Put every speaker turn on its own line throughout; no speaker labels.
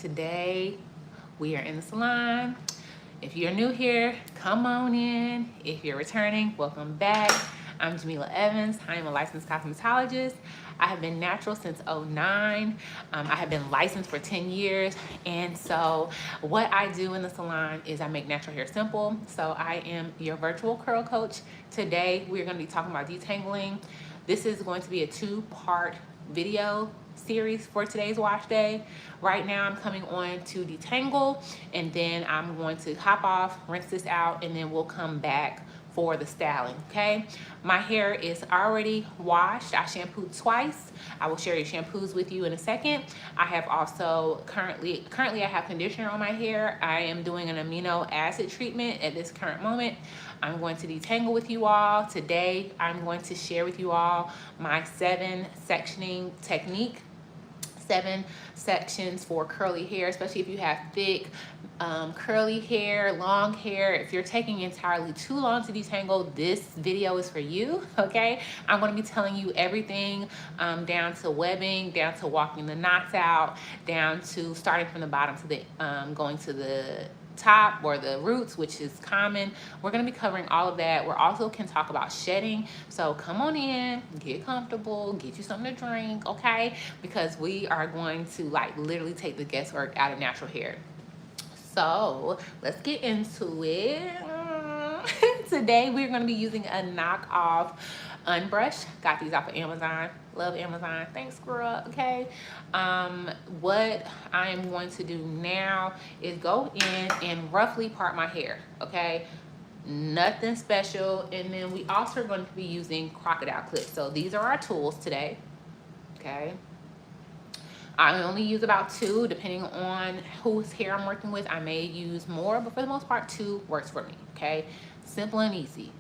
Today we are in the salon. If you're new here, come on in. If you're returning, welcome back. I'm Jamila Evans. I am a licensed cosmetologist. I have been natural since '09. I have been licensed for 10 years. And so what I do in the salon is I make natural hair simple. So I am your virtual curl coach. Today, we're gonna be talking about detangling. This is going to be a two-part video series for today's wash day. Right now I'm coming on to detangle, and then I'm going to hop off, rinse this out, and then we'll come back for the styling. Okay, my hair is already washed. I shampooed twice. I will share your shampoos with you in a second. I have also currently I have conditioner on my hair. I am doing an amino acid treatment at this current moment. I'm going to detangle with you all. Today, I'm going to share with you all my 7 sectioning technique. 7 sections for curly hair, especially if you have thick, curly hair, long hair. If you're taking entirely too long to detangle, this video is for you, okay? I'm gonna be telling you everything down to webbing, down to walking the knots out, down to starting from the bottom to the going to the top or the roots, which is common. We're going to be covering all of that. We're also can talk about shedding. So come on in, get comfortable, get you something to drink, okay? Because we are going to like literally take the guesswork out of natural hair. So let's get into it. Today we're going to be using a knockoff unbrush. Got these off of Amazon. Love Amazon. Thanks, girl. Okay. What I am going to do now is go in and roughly part my hair. Okay. Nothing special. And then we also are going to be using crocodile clips. So these are our tools today. Okay. I only use about 2, depending on whose hair I'm working with. I may use more, but for the most part, 2 works for me, okay? Simple and easy.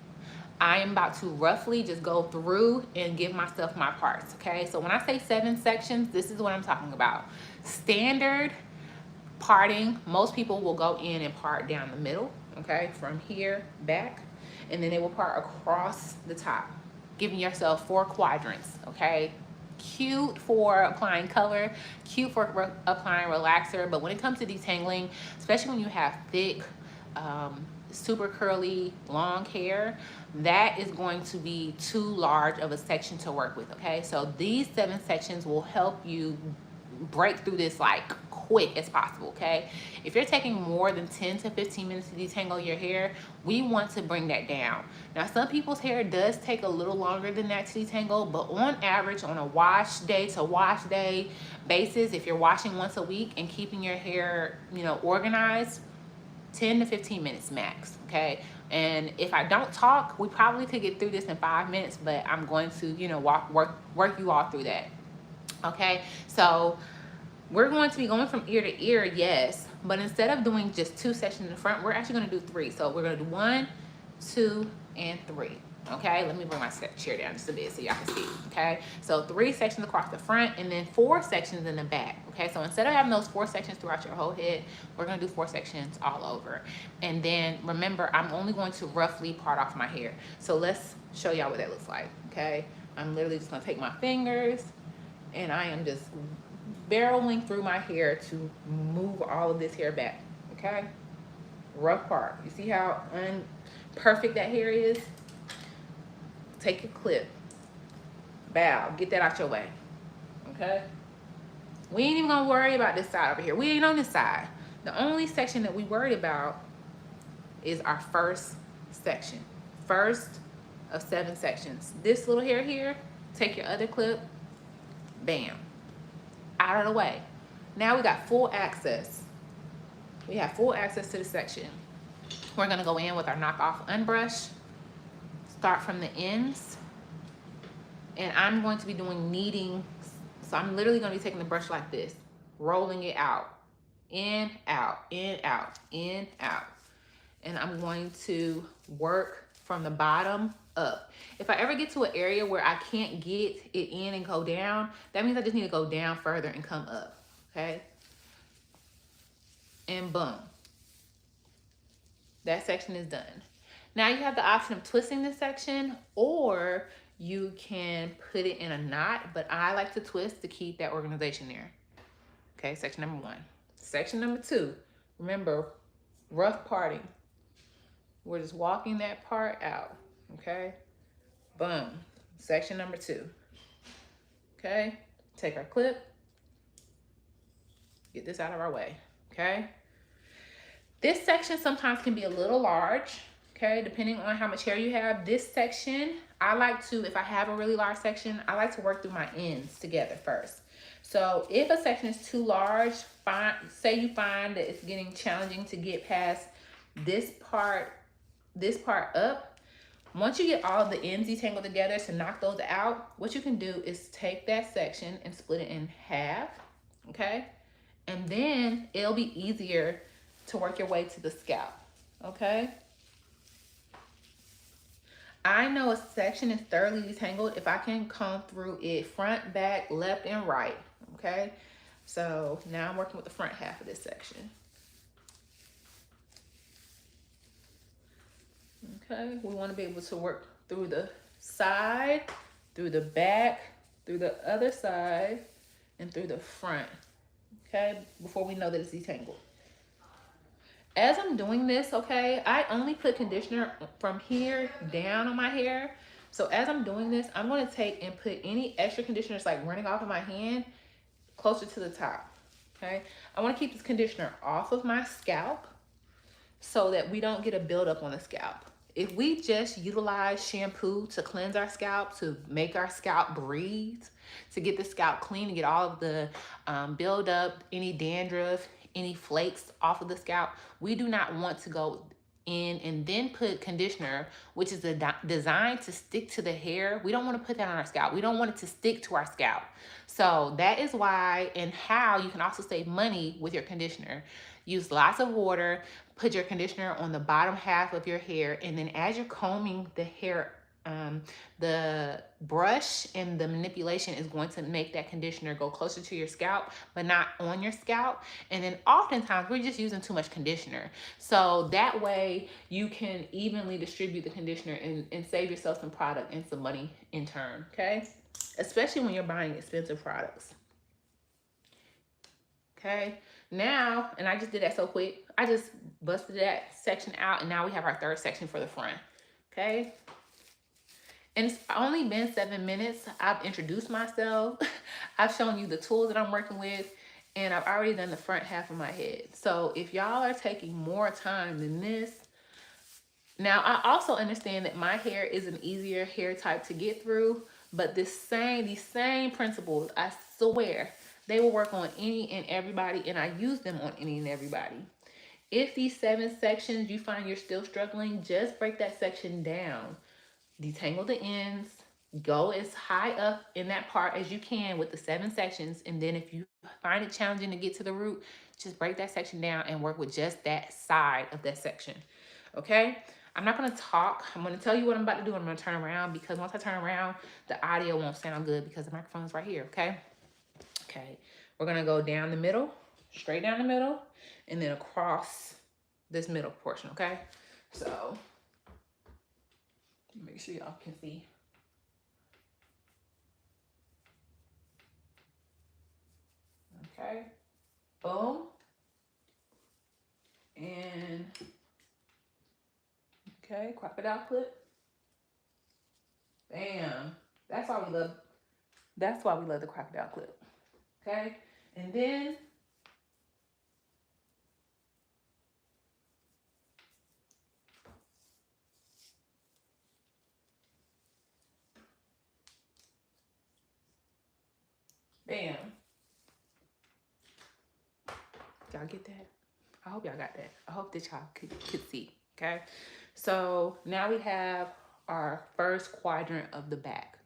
I am about to roughly just go through and give myself my parts, okay? So when I say 7 sections, this is what I'm talking about. Standard parting, most people will go in and part down the middle, okay? From here back, and then they will part across the top, giving yourself 4 quadrants, okay? Cute for applying color, cute for applying relaxer, but when it comes to detangling, especially when you have thick, super curly, long hair, that is going to be too large of a section to work with, okay? So these 7 sections will help you break through this like quick as possible, okay? If you're taking more than 10 to 15 minutes to detangle your hair, we want to bring that down. Now, some people's hair does take a little longer than that to detangle, but on average, on a wash day to wash day basis, if you're washing once a week and keeping your hair, you know, organized, 10 to 15 minutes max, okay? And if I don't talk, we probably could get through this in 5 minutes, but I'm going to, you know, work you all through that. Okay, so we're going to be going from ear to ear, yes, but instead of doing just 2 sections in the front, we're actually going to do 3. So we're going to do 1, 2, and 3. Okay, let me bring my chair down just a bit so y'all can see. Okay, so 3 sections across the front and then 4 sections in the back. Okay, so instead of having those 4 sections throughout your whole head, we're going to do 4 sections all over. And then remember, I'm only going to roughly part off my hair. So let's show y'all what that looks like. Okay, I'm literally just going to take my fingers and I am just barreling through my hair to move all of this hair back, okay? Rough part. You see how imperfect that hair is? Take your clip, bow, get that out your way, okay? We ain't even gonna worry about this side over here. We ain't on this side. The only section that we worried about is our first section. First of 7 sections. This little hair here, take your other clip, bam, out of the way. Now we got full access. We have full access to the section. We're gonna go in with our knockoff unbrush, start from the ends, and I'm going to be doing kneading. So I'm literally gonna be taking the brush like this, rolling it out, in, out, in, out, in, out. And I'm going to work from the bottom up. If I ever get to an area where I can't get it in and go down, that means I just need to go down further and come up, okay? And boom. That section is done. Now you have the option of twisting this section, or you can put it in a knot, but I like to twist to keep that organization there. Okay, section number 1. Section number 2. Remember, rough parting. We're just walking that part out. Okay? Boom. Section number 2. Okay? Take our clip. Get this out of our way. Okay? This section sometimes can be a little large, okay, depending on how much hair you have. This section, I like to, if I have a really large section, I like to work through my ends together first. So if a section is too large, say you find that it's getting challenging to get past this part up, once you get all of the ends detangled together to knock those out, what you can do is take that section and split it in half, okay? And then it'll be easier to work your way to the scalp, okay? I know a section is thoroughly detangled if I can comb through it front, back, left, and right, okay? So now I'm working with the front half of this section. Okay, we want to be able to work through the side, through the back, through the other side, and through the front, okay, before we know that it's detangled. As I'm doing this, okay, I only put conditioner from here down on my hair. So as I'm doing this, I'm going to take and put any extra conditioner that's like running off of my hand closer to the top, okay? I want to keep this conditioner off of my scalp so that we don't get a buildup on the scalp. If we just utilize shampoo to cleanse our scalp, to make our scalp breathe, to get the scalp clean and get all of the buildup, any dandruff, any flakes off of the scalp, we do not want to go in and then put conditioner, which is designed to stick to the hair. We don't want to put that on our scalp. We don't want it to stick to our scalp. So that is why and how you can also save money with your conditioner. Use lots of water, put your conditioner on the bottom half of your hair, and then as you're combing the hair, the brush and the manipulation is going to make that conditioner go closer to your scalp, but not on your scalp. And then oftentimes we're just using too much conditioner. So that way you can evenly distribute the conditioner and save yourself some product and some money in turn, okay? Especially when you're buying expensive products. Okay, now, and I just did that so quick, I just busted that section out, and now we have our third section for the front, okay? And it's only been 7 minutes. I've introduced myself. I've shown you the tools that I'm working with, and I've already done the front half of my head. So if y'all are taking more time than this, now I also understand that my hair is an easier hair type to get through, but these same principles, I swear, they will work on any and everybody, and I use them on any and everybody. If these 7 sections you find you're still struggling, just break that section down. Detangle the ends, go as high up in that part as you can with the 7 sections, and then if you find it challenging to get to the root, just break that section down and work with just that side of that section, okay? I'm not gonna talk. I'm gonna tell you what I'm about to do. I'm gonna turn around because once I turn around, the audio won't sound good because the microphone is right here, okay? Okay, we're gonna go down the middle, straight down the middle, and then across this middle portion, okay? So, make sure y'all can see. Okay, boom, and okay, crocodile clip, bam. That's why we love the crocodile clip. Okay, and then bam. Y'all get that? I hope y'all got that. I hope that y'all could see, okay? So now we have our first quadrant of the back.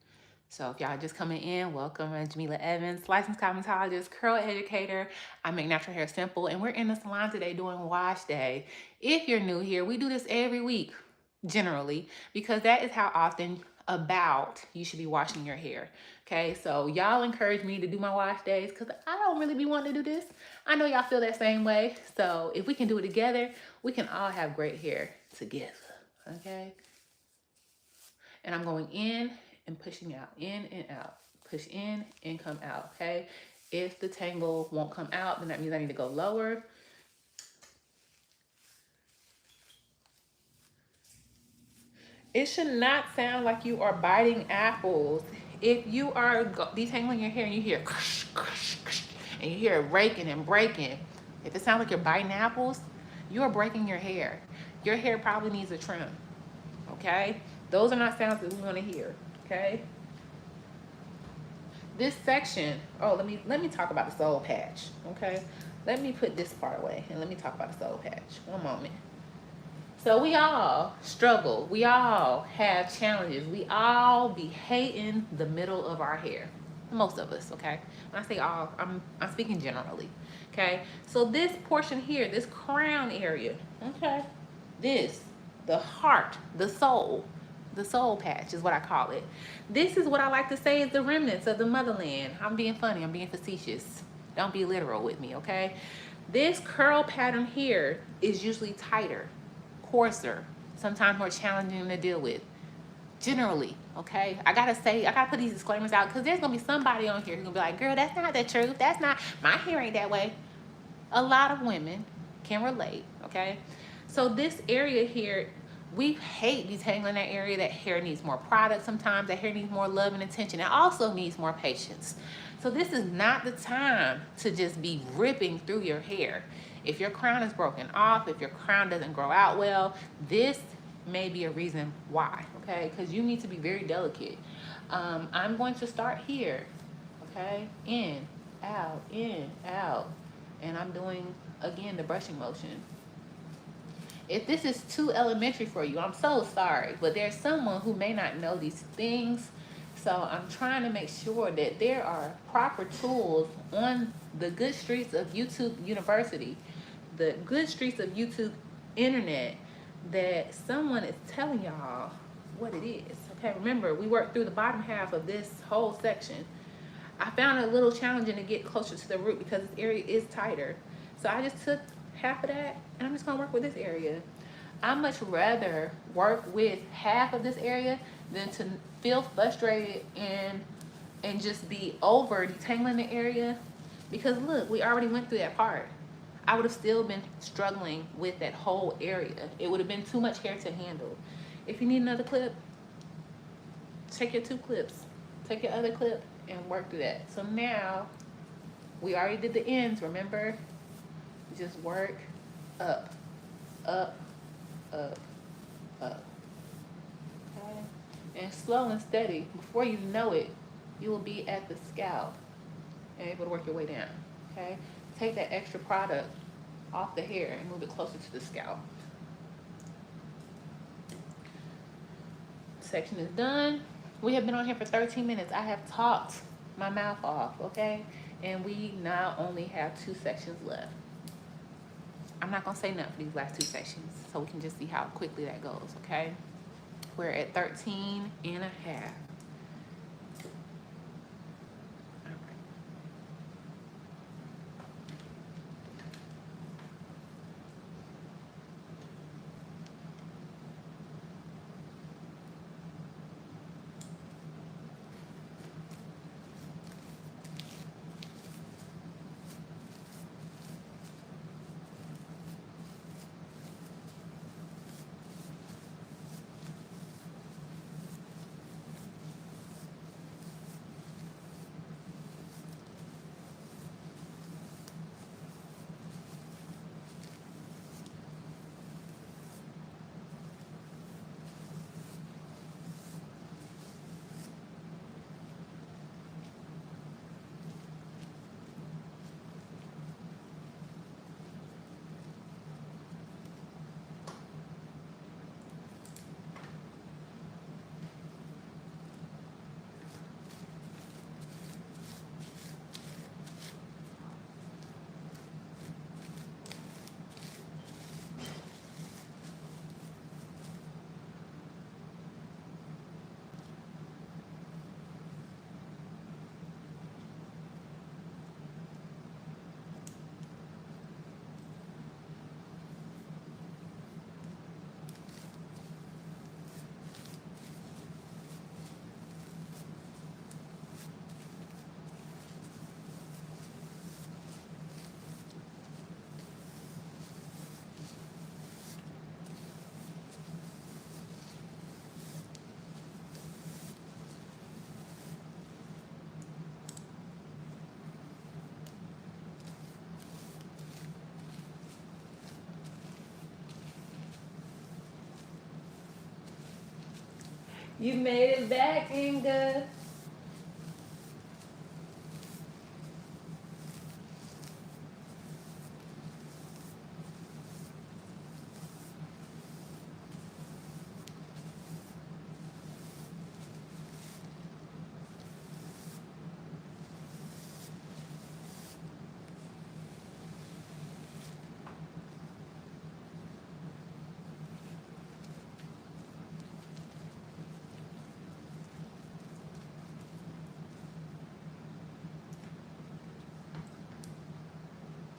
So if y'all just coming in, welcome. I'm Jamila Evans, licensed cosmetologist, curl educator. I make natural hair simple, and we're in the salon today doing wash day. If you're new here, we do this every week, generally, because that is how often about you should be washing your hair. Okay, so y'all encourage me to do my wash days because I don't really be wanting to do this. I know y'all feel that same way. So if we can do it together, we can all have great hair together. Okay, and I'm going in and pushing out, in and out, push in and come out. Okay, If the tangle won't come out, then that means I need to go lower. It should not sound like you are biting apples. If you are detangling your hair and you hear and you hear it raking and breaking, if it sounds like you're biting apples, you are breaking your hair. Your hair probably needs a trim. Okay? Those are not sounds that we want to hear. Okay? This section, oh, let me talk about the soul patch. Okay? Let me put this part away and let me talk about the soul patch. One moment. So we all struggle. We all have challenges. We all be hating the middle of our hair. Most of us, okay? When I say all, I'm speaking generally. Okay? So this portion here, this crown area, okay? This, the heart, the soul patch is what I call it. This is what I like to say is the remnants of the motherland. I'm being funny, I'm being facetious. Don't be literal with me, okay? This curl pattern here is usually tighter, coarser, sometimes more challenging to deal with. Generally, okay? I gotta put these disclaimers out because there's gonna be somebody on here who's gonna be like, girl, that's not the truth. That's not, my hair ain't that way. A lot of women can relate, okay? So this area here, we hate detangling that area. That hair needs more product sometimes. That hair needs more love and attention. It also needs more patience. So this is not the time to just be ripping through your hair. If your crown is broken off, if your crown doesn't grow out well, this may be a reason why, okay? Because you need to be very delicate. I'm going to start here, okay? In, out, and I'm doing, again, the brushing motion. If this is too elementary for you, I'm so sorry, but there's someone who may not know these things. So I'm trying to make sure that there are proper tools on the good streets of YouTube University, the good streets of YouTube Internet, that someone is telling y'all what it is. Okay, remember, we worked through the bottom half of this whole section. I found it a little challenging to get closer to the root because this area is tighter. So I just took half of that and I'm just gonna work with this area. I much rather work with half of this area than to feel frustrated and just be over detangling the area, because look, we already went through that part. I would have still been struggling with that whole area. It would have been too much hair to handle. If you need another clip, take your 2 clips, take your other clip and work through that. So now we already did the ends, remember? Just work up, up, up, up. Okay? And slow and steady. Before you know it, you will be at the scalp and able to work your way down. Okay? Take that extra product off the hair and move it closer to the scalp. Section is done. We have been on here for 13 minutes. I have talked my mouth off, okay? And we now only have 2 sections left. I'm not gonna say nothing for these last 2 sections, so we can just see how quickly that goes, okay? We're at 13 and a half. You made it back, Inga.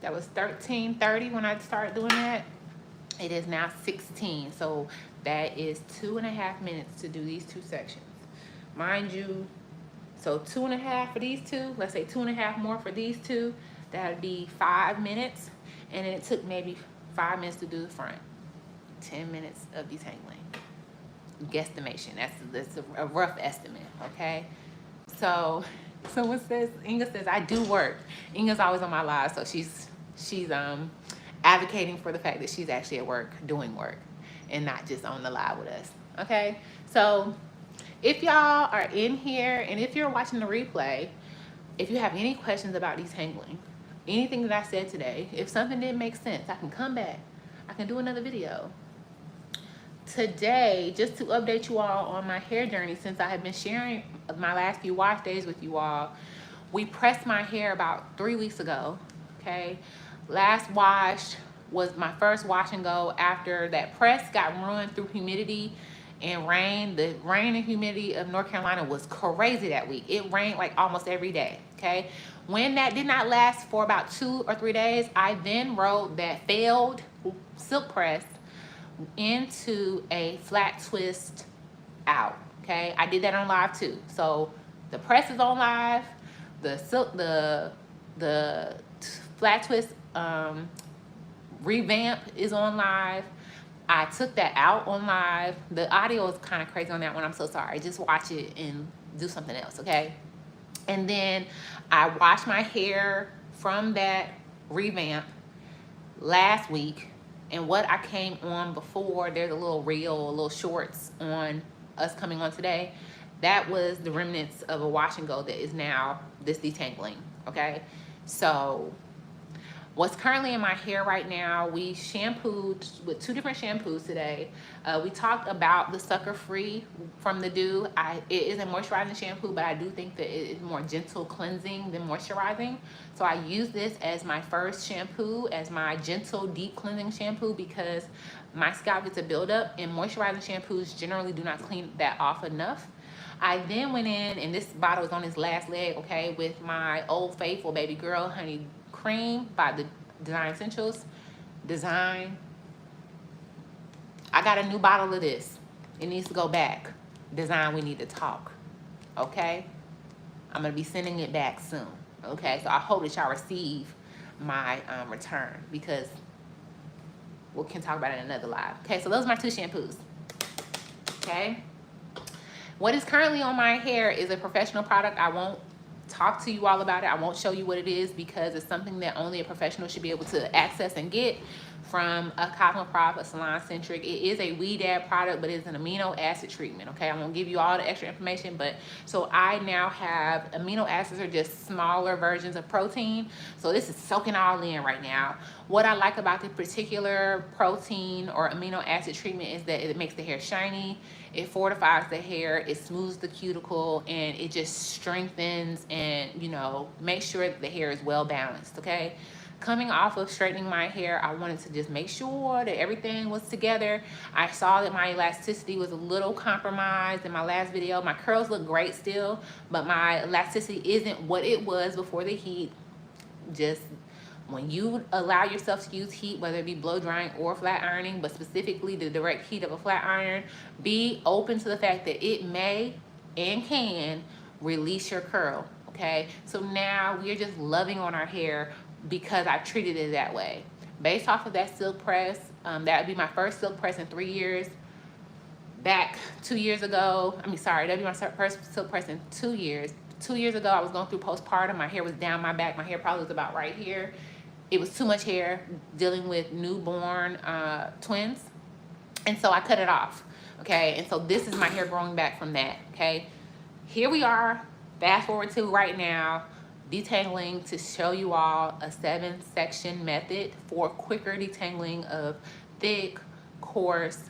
That was 13:30 when I started doing that. It is now 16, so that is 2.5 minutes to do these two sections. Mind you, so 2.5 for these two, let's say 2.5 more for these two, that would be 5 minutes. And then it took maybe 5 minutes to do the front. 10 minutes of detangling. Guesstimation, that's a rough estimate, okay? So someone says, Inga says, I do work. Inga's always on my live, so she's advocating for the fact that she's actually at work doing work and not just on the live with us. Okay, so if y'all are in here and if you're watching the replay, if you have any questions about detangling, anything that I said today, if something didn't make sense, I can come back, I can do another video. Today, just to update you all on my hair journey, since I have been sharing my last few wash days with you all, we pressed my hair about 3 weeks ago. Okay, last wash was my first wash and go after that press got ruined through humidity and rain. The rain and humidity of North Carolina was crazy that week. It rained like almost every day. Okay, when that did not last for about 2 or 3 days, I then rode that failed silk press into a flat twist out. Okay, I did that on live too. So the press is on live, the silk, the flat twist revamp is on live. I took that out on live. The audio is kind of crazy on that one. I'm so sorry. Just watch it and do something else, okay? And then I washed my hair from that revamp last week. And what I came on before, there's a little reel, a little shorts on us coming on today. That was the remnants of a wash and go that is now this detangling, okay? So what's currently in my hair right now, we shampooed with 2 different shampoos today. We talked about the Sucker Free from the Dew. It is a moisturizing shampoo, but I do think that it is more gentle cleansing than moisturizing. So I use this as my first shampoo, as my gentle deep cleansing shampoo, because my scalp gets a buildup and moisturizing shampoos generally do not clean that off enough. I then went in, and this bottle is on its last leg, okay, with my Old Faithful Baby Girl Honey Cream by the Design Essentials. Design. I got a new bottle of this. It needs to go back. Design, we need to talk. Okay? I'm going to be sending it back soon. Okay? So I hope that y'all receive my return, because we can talk about it in another live. Okay? So those are my 2 shampoos. Okay? What is currently on my hair is a professional product. I won't talk to you all about it. I won't show you what it is, because it's something that only a professional should be able to access and get from a Cosmoprof, a Salon Centric. It is a WeDab product, but it's an amino acid treatment, okay? I'm gonna give you all the extra information, but so I now have amino acids, are just smaller versions of protein. So this is soaking all in right now. What I like about this particular protein or amino acid treatment is that it makes the hair shiny, it fortifies the hair, it smooths the cuticle, and it just strengthens and, you know, make sure that the hair is well balanced, okay? Coming off of straightening my hair, I wanted to just make sure that everything was together. I saw that my elasticity was a little compromised in my last video. My curls look great still, but my elasticity isn't what it was before the heat. Just when you allow yourself to use heat, whether it be blow drying or flat ironing, but specifically the direct heat of a flat iron, be open to the fact that it may and can release your curl, okay? So now we're just loving on our hair because I treated it that way. Based off of that silk press, that would be my first silk press in 3 years. Back 2 years ago, that'd be my first silk press in 2 years. 2 years ago, I was going through postpartum. My hair was down my back. My hair probably was about right here. It was too much hair dealing with newborn twins. And so I cut it off. okay? And so this is my hair growing back from that, okay? Here we are, fast forward to right now, detangling to show you all a 7-section method for quicker detangling of thick, coarse,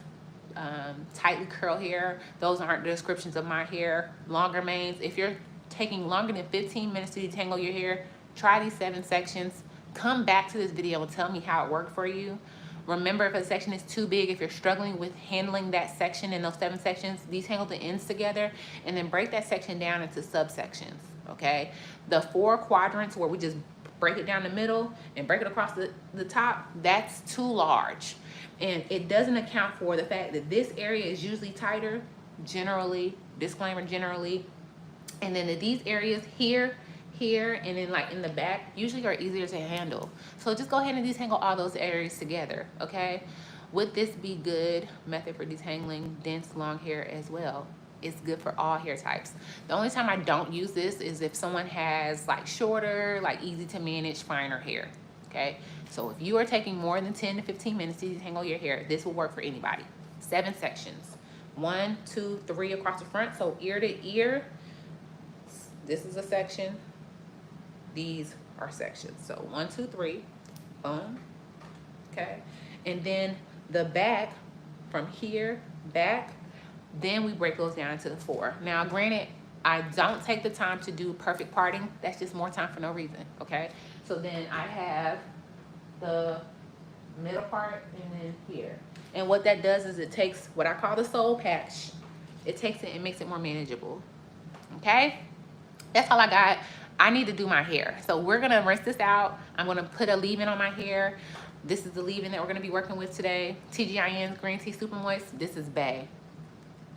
tightly curled hair. Those aren't the descriptions of my hair. Longer manes, if you're taking longer than 15 minutes to detangle your hair, try these 7 sections. Come back to this video and tell me how it worked for you. Remember, if a section is too big, if you're struggling with handling that section in those 7 sections, detangle the ends together and then break that section down into subsections, okay? The 4 quadrants where we just break it down the middle and break it across the top, that's too large. And it doesn't account for the fact that this area is usually tighter, generally, disclaimer, generally. And then these areas here, and then like in the back, usually are easier to handle. So just go ahead and detangle all those areas together, okay? Would this be good method for detangling dense long hair as well? It's good for all hair types. The only time I don't use this is if someone has like shorter, like easy to manage, finer hair, okay? So if you are taking more than 10 to 15 minutes to detangle your hair, this will work for anybody. 7 sections, 1, 2, 3 across the front, so ear to ear. This is a section. These are sections. So 1, 2, 3, boom, okay? And then the back, from here back, then we break those down into the 4. Now, granted, I don't take the time to do perfect parting. That's just more time for no reason, okay? So then I have the middle part and then here. And what that does is it takes what I call the soul patch. It takes it and makes it more manageable, okay? That's all I got. I need to do my hair. So we're gonna rinse this out. I'm gonna put a leave-in on my hair. This is the leave-in that we're gonna be working with today. TGIN's Green Tea Super Moist. This is Bae.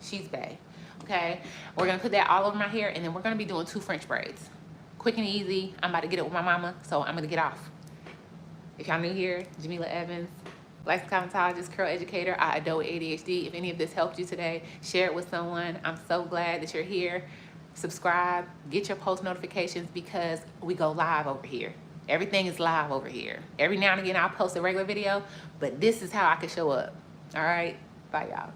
She's Bae, okay? We're gonna put that all over my hair and then we're gonna be doing 2 French braids. Quick and easy. I'm about to get it with my mama, so I'm gonna get off. If y'all new here, Jamila Evans, licensed cosmetologist, curl educator. I adore with ADHD. If any of this helped you today, share it with someone. I'm so glad that you're here. Subscribe, get your post notifications because we go live over here. Everything is live over here. Every now and again I'll post a regular video, but this is how I can show up. All right, bye y'all.